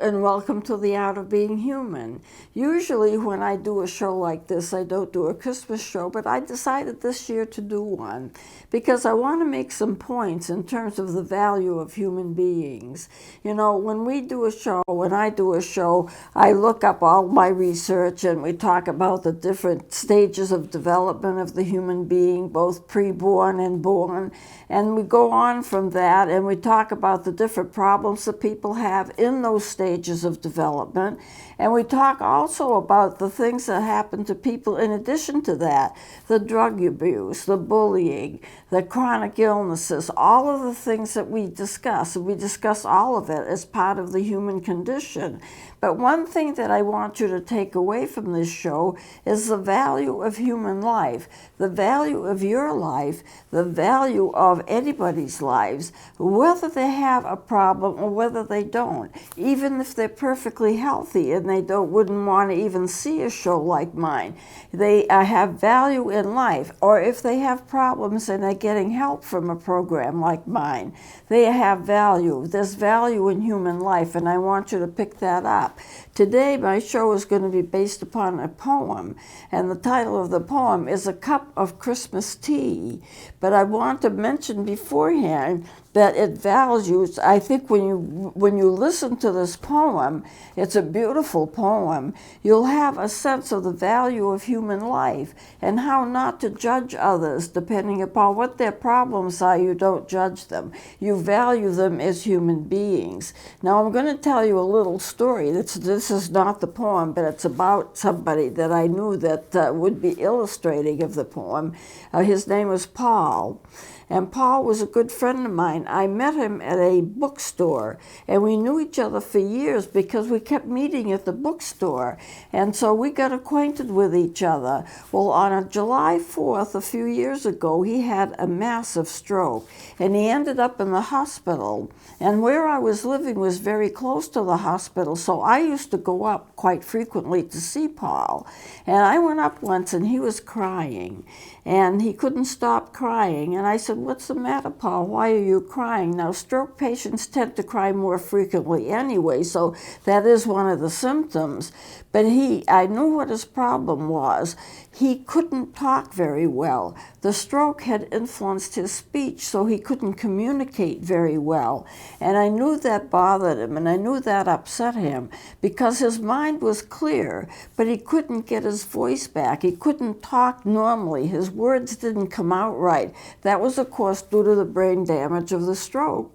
and welcome to the Art of Being Human. Usually when I do a show like this, I don't do a Christmas show, but I decided this year to do one because I want to make some points in terms of the value of human beings. You know, when I do a show, I look up all my research and we talk about the different stages of development of the human being, both pre-born and born, and we go on from that and we talk about the different problems that people have in those stages of development, and we talk also about the things that happen to people in addition to that, the drug abuse, the bullying, the chronic illnesses, all of the things that we discuss, and we discuss all of it as part of the human condition. But one thing that I want you to take away from this show is the value of human life, the value of your life, the value of anybody's lives, whether they have a problem or whether they don't. Even if they're perfectly healthy and they wouldn't want to even see a show like mine, they have value in life. Or if they have problems and they're getting help from a program like mine, they have value. There's value in human life, and I want you to pick that up. Today, my show is going to be based upon a poem, and the title of the poem is A Cup of Christmas Tea. But I want to mention beforehand that it values, I think when you listen to this poem, it's a beautiful poem, you'll have a sense of the value of human life and how not to judge others depending upon what their problems are. You don't judge them. You value them as human beings. Now I'm going to tell you a little story. This is not the poem, but it's about somebody that I knew that would be illustrating of the poem. His name was Paul. And Paul was a good friend of mine. I met him at a bookstore, and we knew each other for years because we kept meeting at the bookstore. And so we got acquainted with each other. Well, on July 4th, a few years ago, he had a massive stroke, and he ended up in the hospital. And where I was living was very close to the hospital, so I used to go up quite frequently to see Paul. And I went up once, and he was crying, and he couldn't stop crying. And I said, "What's the matter, Paul? Why are you crying?" Now, stroke patients tend to cry more frequently anyway, so that is one of the symptoms. But I knew what his problem was. He couldn't talk very well. The stroke had influenced his speech, so he couldn't communicate very well. And I knew that bothered him, and I knew that upset him, because his mind was clear, but he couldn't get his voice back. He couldn't talk normally. His words didn't come out right. That was, of course, due to the brain damage of the stroke.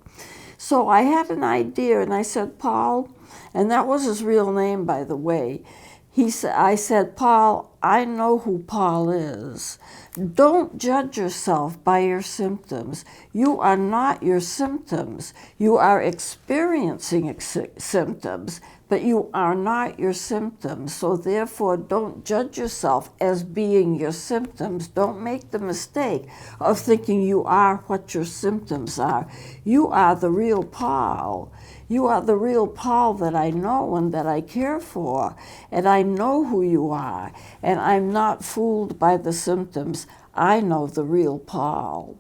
So I had an idea, and I said, "Paul," and that was his real name, by the way. I said, "Paul, I know who Paul is. Don't judge yourself by your symptoms. You are not your symptoms. You are experiencing symptoms, but you are not your symptoms. So therefore, don't judge yourself as being your symptoms. Don't make the mistake of thinking you are what your symptoms are. You are the real Paul. You are the real Paul that I know and that I care for, and I know who you are, and I'm not fooled by the symptoms. I know the real Paul."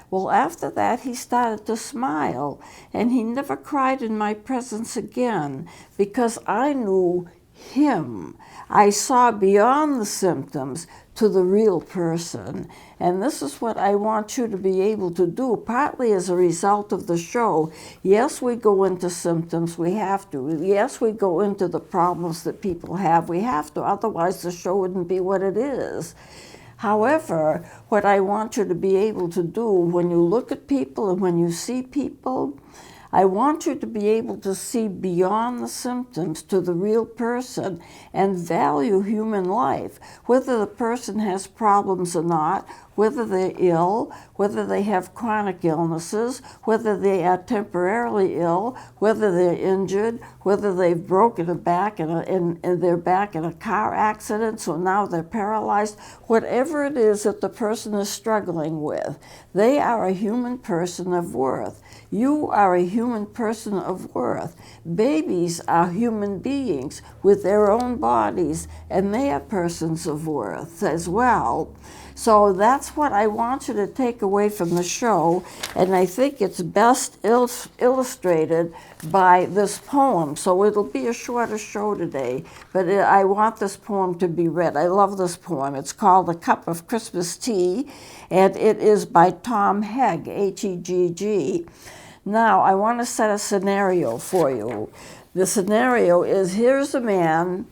Well, after that, he started to smile, and he never cried in my presence again, because I knew him. I saw beyond the symptoms to the real person. And this is what I want you to be able to do, partly as a result of the show. Yes, we go into symptoms, we have to. Yes, we go into the problems that people have, we have to, otherwise the show wouldn't be what it is. However, what I want you to be able to do when you look at people and when you see people, I want you to be able to see beyond the symptoms to the real person and value human life, whether the person has problems or not, whether they're ill, whether they have chronic illnesses, whether they are temporarily ill, whether they're injured, whether they've broken their back in a car accident, so now they're paralyzed, whatever it is that the person is struggling with, they are a human person of worth. You are a human person of worth. Babies are human beings with their own bodies, and they are persons of worth as well. So that's what I want you to take away from the show, and I think it's best illustrated by this poem. So it'll be a shorter show today, but I want this poem to be read. I love this poem. It's called A Cup of Christmas Tea, and it is by Tom Hegg, H-E-G-G. Now, I want to set a scenario for you. The scenario is, here's a man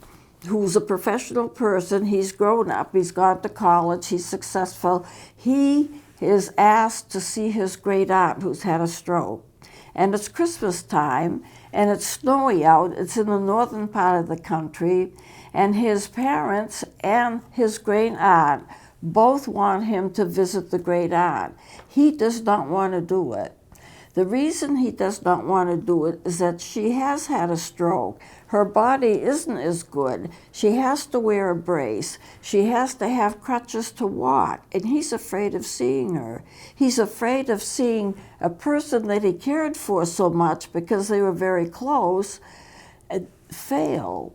who's a professional person. He's grown up, he's gone to college, he's successful. He is asked to see his great aunt who's had a stroke. And it's Christmas time, and it's snowy out. It's in the northern part of the country, and his parents and his great aunt both want him to visit the great aunt. He does not want to do it. The reason he does not want to do it is that she has had a stroke. Her body isn't as good. She has to wear a brace. She has to have crutches to walk, and he's afraid of seeing her. He's afraid of seeing a person that he cared for so much because they were very close fail.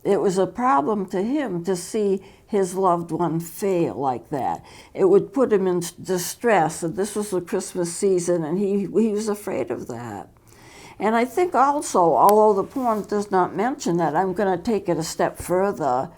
It was a problem to him to see his loved one fail like that. It would put him in distress, and this was the Christmas season, and he was afraid of that. And I think also, although the poem does not mention that, I'm going to take it a step further.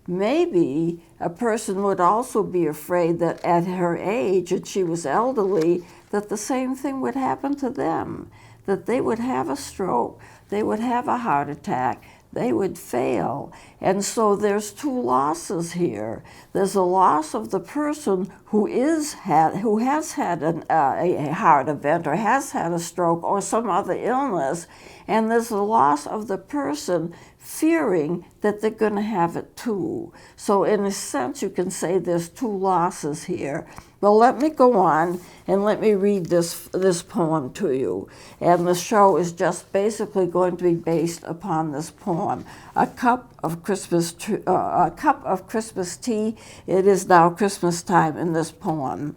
Maybe a person would also be afraid that at her age, and she was elderly, that the same thing would happen to them, that they would have a stroke, they would have a heart attack, they would fail. And so there's two losses here. There's a loss of the person who has had a heart event or has had a stroke or some other illness, and there's a loss of the person fearing that they're going to have it too. So in a sense, you can say there's two losses here. Well, let me go on and let me read this poem to you. And the show is just basically going to be based upon this poem. A cup of Christmas tea. It is now Christmas time in this poem.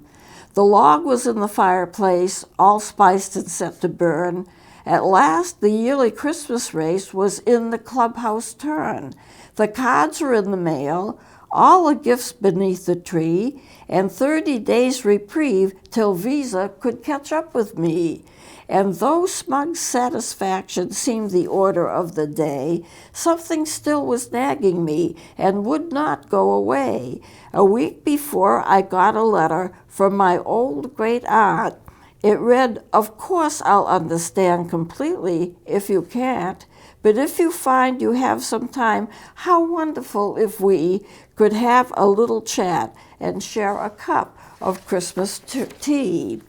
The log was in the fireplace, all spiced and set to burn. At last, the yearly Christmas race was in the clubhouse turn. The cards were in the mail, all the gifts beneath the tree, and 30 days reprieve till Visa could catch up with me. And though smug satisfaction seemed the order of the day, something still was nagging me and would not go away. A week before, I got a letter from my old great aunt. It read, "Of course I'll understand completely if you can't, but if you find you have some time, how wonderful if we could have a little chat and share a cup of Christmas tea."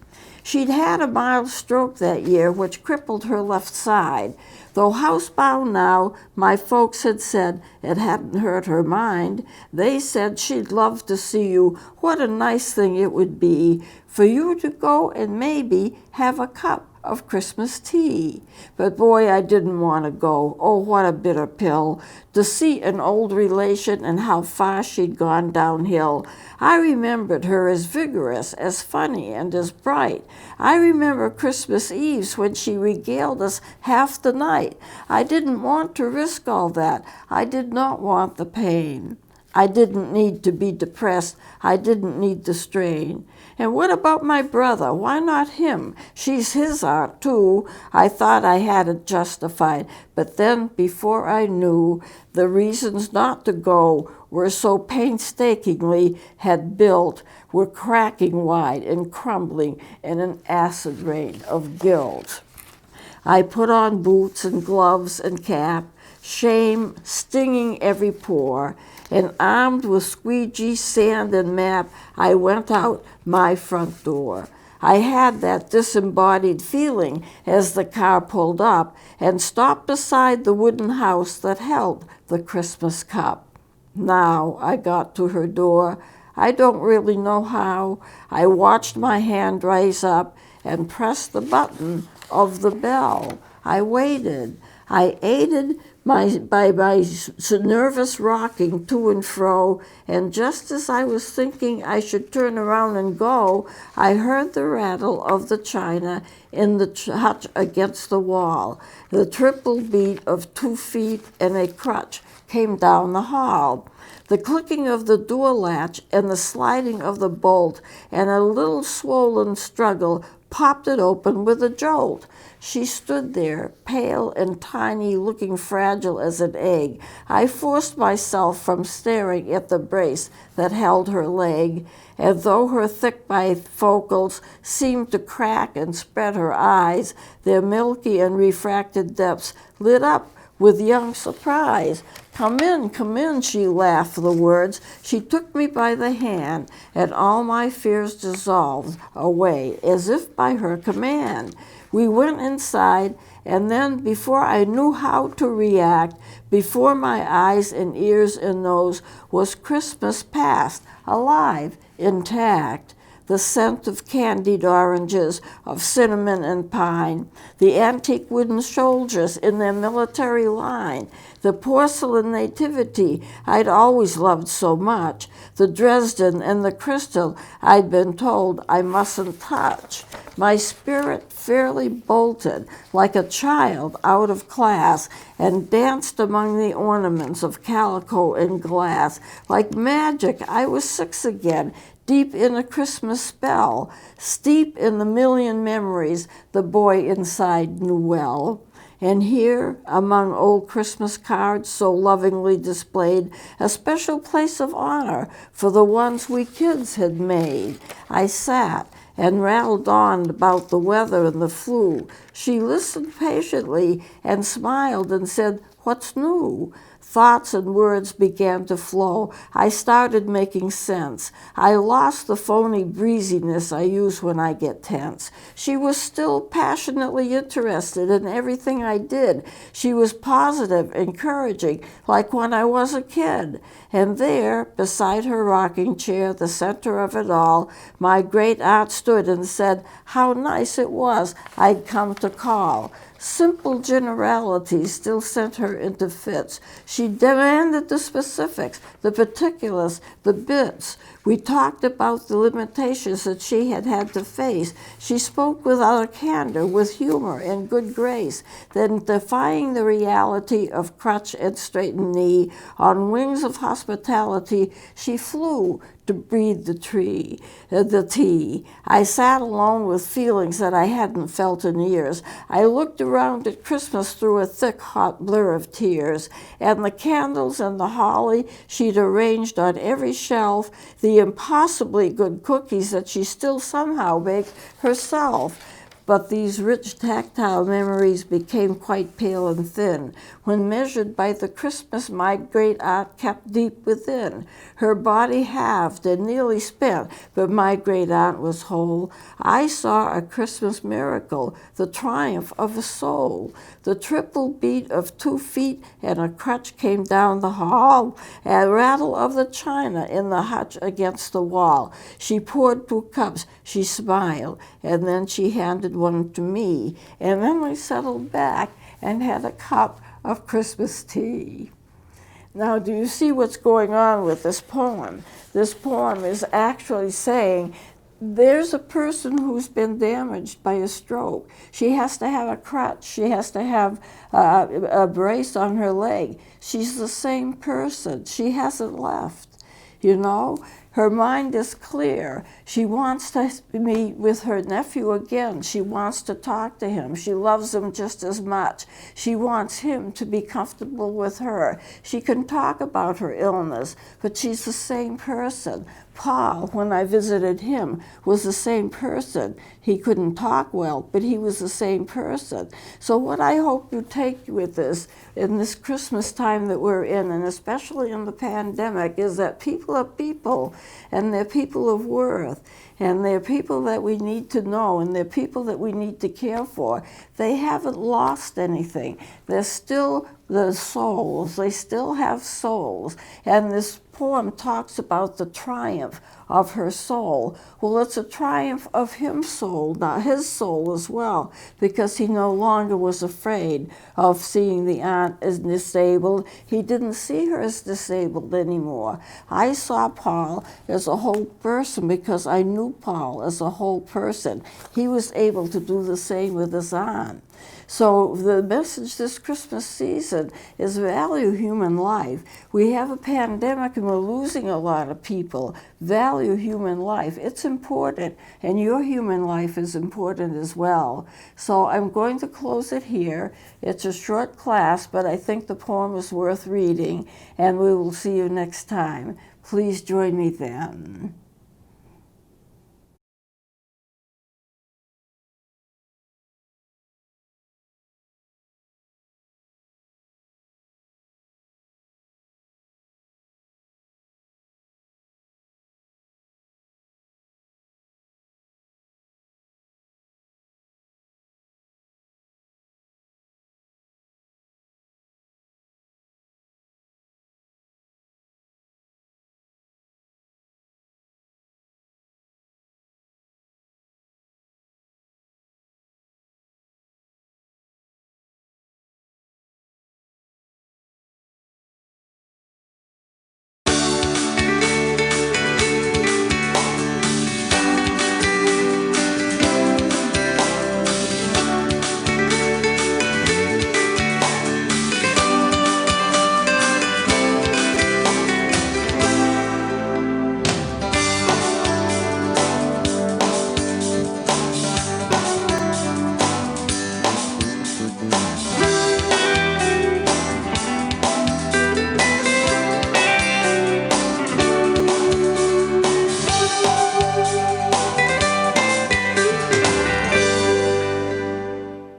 She'd had a mild stroke that year, which crippled her left side. Though housebound now, my folks had said it hadn't hurt her mind. They said she'd love to see you. What a nice thing it would be for you to go and maybe have a cup of Christmas tea. But boy, I didn't want to go. Oh, what a bitter pill. To see an old relation and how far she'd gone downhill. I remembered her as vigorous, as funny, and as bright. I remember Christmas Eves when she regaled us half the night. I didn't want to risk all that. I did not want the pain. I didn't need to be depressed. I didn't need the strain. And what about my brother? Why not him? She's his aunt, too. I thought I had it justified. But then, before I knew, the reasons not to go were so painstakingly had built, were cracking wide and crumbling in an acid rain of guilt. I put on boots and gloves and cap, shame stinging every pore, and armed with squeegee, sand, and map, I went out my front door. I had that disembodied feeling as the car pulled up and stopped beside the wooden house that held the Christmas cup. Now I got to her door. I don't really know how. I watched my hand rise up and press the button of the bell. I waited. I aided by my nervous rocking to and fro, and just as I was thinking I should turn around and go, I heard the rattle of the china in the hutch against the wall. The triple beat of 2 feet and a crutch came down the hall. The clicking of the door latch and the sliding of the bolt and a little swollen struggle popped it open with a jolt. She stood there, pale and tiny, looking fragile as an egg. I forced myself from staring at the brace that held her leg, and though her thick bifocals seemed to crack and spread her eyes, their milky and refracted depths lit up with young surprise. Come in, she laughed the words. She took me by the hand, and all my fears dissolved away as if by her command. We went inside, and then before I knew how to react, before my eyes and ears and nose was Christmas past, alive, intact. The scent of candied oranges, of cinnamon and pine, the antique wooden soldiers in their military line, the porcelain nativity I'd always loved so much, the Dresden and the crystal I'd been told I mustn't touch. My spirit fairly bolted like a child out of class and danced among the ornaments of calico and glass. Like magic, I was 6 again, deep in a Christmas spell, steep in the million memories the boy inside knew well. And here, among old Christmas cards so lovingly displayed, a special place of honor for the ones we kids had made. I sat and rattled on about the weather and the flu. She listened patiently and smiled and said, "What's new?" Thoughts and words began to flow. I started making sense. I lost the phony breeziness I use when I get tense. She was still passionately interested in everything I did. She was positive, encouraging, like when I was a kid. And there, beside her rocking chair, the center of it all, my great aunt stood and said how nice it was I'd come to call. Simple generalities still sent her into fits. She demanded the specifics, the particulars, the bits. We talked about the limitations that she had had to face. She spoke with utter candor, with humor and good grace. Then, defying the reality of crutch and straightened knee, on wings of hospitality, she flew to breathe the tea. I sat alone with feelings that I hadn't felt in years. I looked around at Christmas through a thick, hot blur of tears, and the candles and the holly she'd arranged on every shelf, the impossibly good cookies that she still somehow baked herself. But these rich tactile memories became quite pale and thin when measured by the Christmas my great aunt kept deep within. Her body halved and nearly spent, but my great aunt was whole. I saw a Christmas miracle, the triumph of a soul. The triple beat of 2 feet and a crutch came down the hall, a rattle of the china in the hutch against the wall. She poured 2 cups, she smiled, and then she handed one to me, and then we settled back and had a cup of Christmas tea. Now, do you see what's going on with this poem? This poem is actually saying there's a person who's been damaged by a stroke. She has to have a crutch. She has to have a brace on her leg. She's the same person. She hasn't left, you know? Her mind is clear. She wants to meet with her nephew again. She wants to talk to him. She loves him just as much. She wants him to be comfortable with her. She can talk about her illness, but she's the same person. Paul, when I visited him, was the same person. He couldn't talk well, but he was the same person. So what I hope you take with this, in this Christmas time that we're in, and especially in the pandemic, is that people are people, and they're people of worth, and they're people that we need to know, and they're people that we need to care for. They haven't lost anything. They're still the souls. They still have souls. And this poem talks about the triumph of her soul. Well, it's a triumph of his soul, not his soul as well, because he no longer was afraid of seeing the aunt as disabled. He didn't see her as disabled anymore. I saw Paul as a whole person because I knew Paul as a whole person. He was able to do the same with his aunt. So the message this Christmas season is value human life. We have a pandemic and we're losing a lot of people. Value human life. It's important, and your human life is important as well. So I'm going to close it here. It's a short class, but I think the poem is worth reading, and we will see you next time. Please join me then.